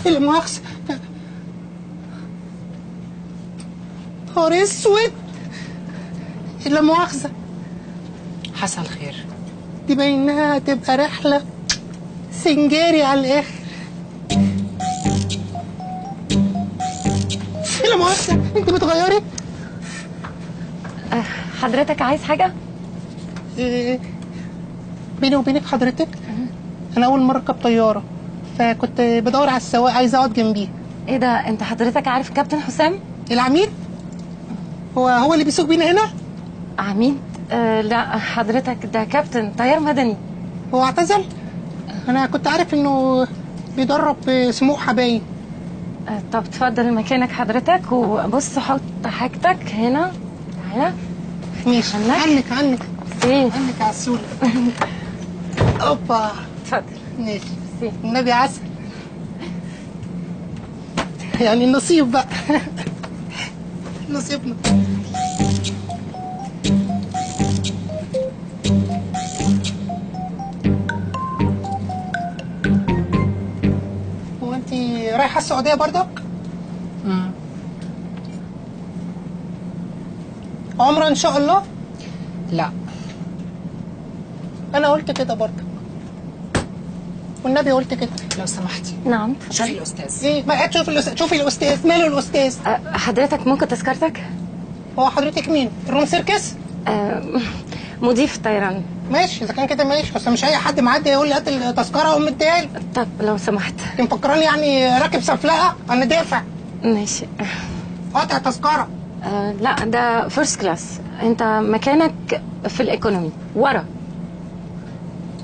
لا مؤاخذة. نهار اسود. لا مؤاخذة. حصل خير. دي باينها هتبقى رحلة سنجاري على الآخر. لا مؤاخذة، انت بتغيري؟ حضرتك عايز حاجة؟ بيني وبينك حضرتك، أنا أول مرة أركب طيارة، فكنت بدور على السواق عايز أقعد جنبيه. إيه ده؟ أنت حضرتك عارف كابتن حسام؟ العميد؟ هو اللي بيسوق بينا هنا؟ عميد؟ لا حضرتك ده كابتن طيار مدني. هو اعتزل؟ أنا كنت عارف إنه بيدرب سموحة باين. طب اتفضل مكانك حضرتك، وبص حط حاجتك هنا. تعالى. ماشي. عنك ايه؟ عنك على السولة. اوبا. اتفضل. ماشي. النبي عسل. يعني النصيب بقى. نصيبنا. هو انت رايحة السعودية برضك؟ عمرة ان شاء الله؟ لا. انا قلت كده برضه، والنبي قلت كده. لو سمحتي. نعم. شوفي الاستاذ. ايه؟ ما قاعد شوفي الاستاذ. ماله الاستاذ؟ حضرتك ممكن تذكرتك؟ هو حضرتك مين؟ الروم سيركس؟ مضيف الطيران. ماشي، اذا كان كده ماشي، بس مش اي حد معدي يقول لي هات التذكره واقوم مديها له. طب لو سمحت. انت مفكراني يعني راكب سفلقه؟ انا دافع. ماشي. قاطع تذكره. لا ده فيرست كلاس، انت مكانك في الايكونومي ورا.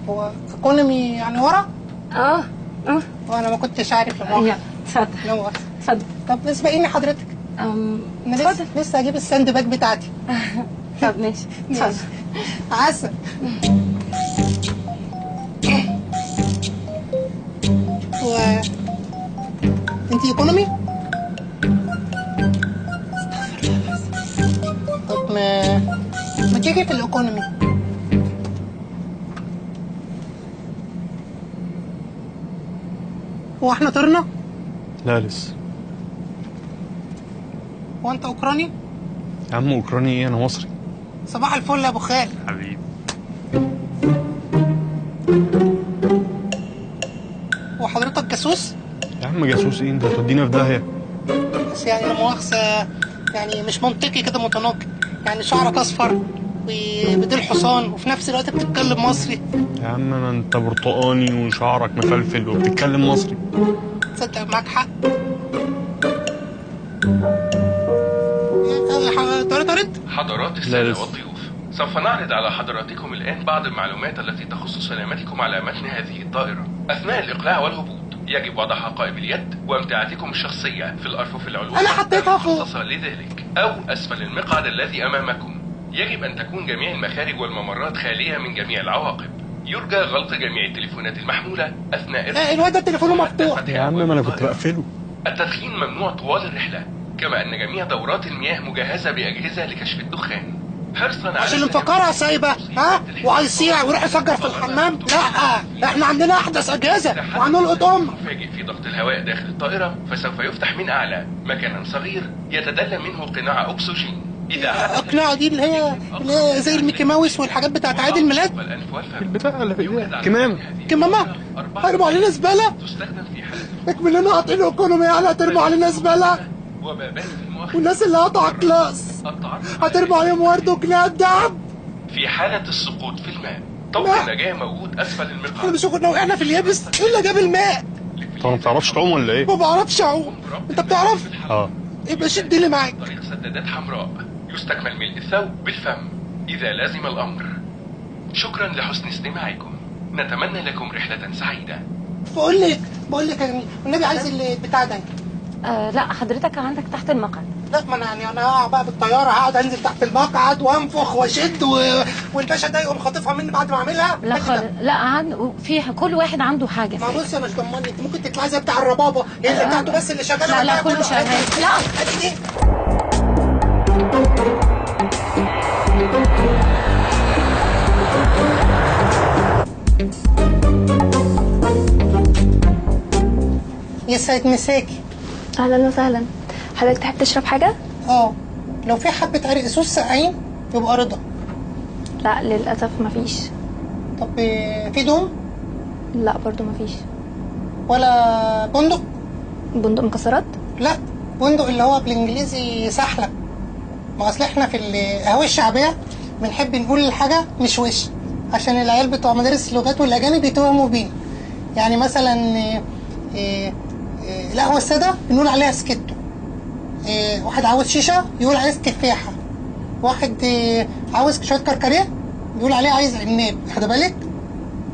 هو ايكونومي يعني ورا؟ وانا ما كنتش عارف. يلا اتفضل. لا مؤاخذة. اتفضل. طب اسبقيني حضرتك. اتفضل. لسه هجيب الساند باج بتاعتي. طب ماشي اتفضل. عسل. انت ايكونومي؟ طب ما تيجي في الايكونومي. هو احنا طرنا؟ لا لسه. هو انت اوكراني؟ يا عم اوكراني ايه، انا مصري. صباح الفل يا ابو خال. حبيبي. هو حضرتك جاسوس؟ يا عم جاسوس ايه، انت هتودينا في داهيه. بس يعني لا مؤاخذة، يعني مش منطقي كده، متناقض. يعني شعرك اصفر وبديل حصان وفي نفس الوقت بتتكلم مصري. يا عم ما انت برتقاني وشعرك مفلفل وبتتكلم مصري. تصدق معاك حق. طرد حضرات السادة والضيوف، سوف نعرض على حضراتكم الآن بعض المعلومات التي تخص سلامتكم على متن هذه الطائرة. أثناء الإقلاع والهبوط يجب وضع حقائب اليد وامتعتكم الشخصية في الأرفف العلوية أنا حطيتها فوق المخصصة لذلك أو أسفل المقعد الذي أمامكم. يجب أن تكون جميع المخارج والممرات خالية من جميع العواقب. يرجى غلق جميع التليفونات المحمولة أثناء الواد ده تليفونه مفتوح. يا عم ما أنا كنت بقفله. التدخين ممنوع طوال الرحلة، كما أن جميع دورات المياه مجهزة بأجهزة لكشف الدخان. حرصا على عشان اللي مفكرها سايبه وهيصيع ويروح يسجر في الحمام. لا، احنا عندنا احدث اجهزه وهنلقط مفاجئ في ضغط الهواء داخل الطائرة، فسوف يفتح من أعلى مكانا صغير يتدلى منه قناع أكسجين. إذا القناع دي اللي هي زي الميكي ماوس والحاجات بتاعت عيد الميلاد. البتاع اللي في ايديها كمامة هيرموا علينا زباله. تستخدم في حالة اكمل قاطعين الايكونومي، يعني هترموا علينا زباله. والناس اللي قطعوا كلاس هترموا عليهم ورد وكناد دهب. في حالة السقوط في الماء طوق النجاة موجود أسفل المقعد. احنا مش كنا وقعنا في اليابس، ايه اللي جاب الماء؟ انت ما بتعرفش تعوم ولا ايه؟ ما بعرفش اعوم. انت بتعرف؟ يبقى شد اللي معاك. طريق سدادات حمراء يستكمل ملء الثوب بالفم إذا لازم الأمر. شكرا لحسن استماعكم، نتمنى لكم رحلة سعيدة. بقول لك يا جميل، والنبي عايز البتاع ده. لا حضرتك عندك تحت المقعد. لا، ما انا هقع بقى بالطياره، هقعد انزل تحت المقعد وانفخ واشد والباشا ده يقوم خاطفها مني بعد ما اعملها. لا خالص، لا في كل واحد عنده حاجه. ما بص انا مش ضمني، انت ممكن تطلعي زي بتاع الربابه اللي بتاعته بس اللي شغاله. لا كله شغال. لا ادي دي. يسعد مساكي. اهلا وسهلا. حضرتك تحب تشرب حاجه؟ لو في حبه عرق سوس ساقعين يبقى رضا. لا للاسف مفيش. طب في دوم؟ لا برضو مفيش. ولا بندق؟ بندق مكسرات؟ لا، بندق اللي هو بالانجليزي سحلب. ما اصل احنا في القهاوي الشعبيه بنحب نقول الحاجه مش وش، عشان العيال بتوع مدارس اللغات والاجانب يتوهموا بينا. يعني مثلا القهوه الساده بنقول عليها سكتو. واحد عاوز شيشه يقول عليها تفاحه. واحد عاوز شويه كركديه بيقول عليه عايز عناب. واخد بالك؟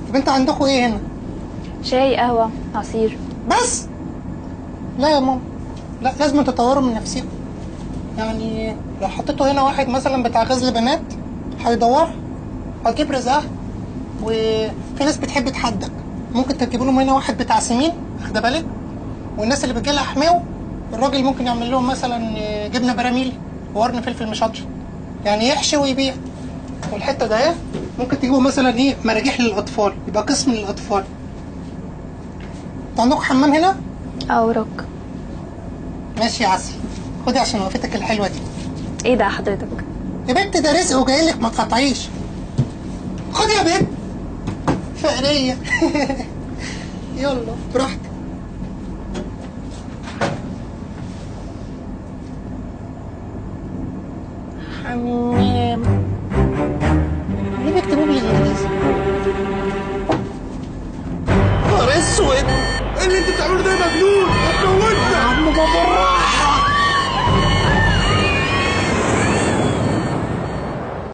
طب انتوا عندكم ايه هنا؟ شاي، قهوه، عصير. بس لا يا ماما، لا، لازم تطوروا من نفسكم. يعني لو حطيتوا هنا واحد مثلا بتاع غزل بنات هيدور، هتجيب رزقها. وفي ناس بتحب تحدك، ممكن تجيبوا لهم هنا واحد بتاع سمين. واخد بالك؟ والناس اللي بتجيلها حماو، الراجل ممكن يعمل لهم مثلا جبنه براميل وقرن فلفل مشطشط، يعني يحشي ويبيع. والحته ده ايه، ممكن تجيبوا مثلا مراجيح للاطفال، يبقى قسم للاطفال. انتوا عندكم حمام هنا؟ اوراق. ماشي يا عسل، خدي عشان وقفتك الحلوه دي. ايه ده حضرتك؟ يا بنت ده رزق وجاي لك، ما تقطعيش. خدي يا بنت فقريه. يلا براحتك. حمام. ليه بيكتبوا بالانجليزي؟ نهار اسود، ايه اللي انت بتعمله ده يا مجنون؟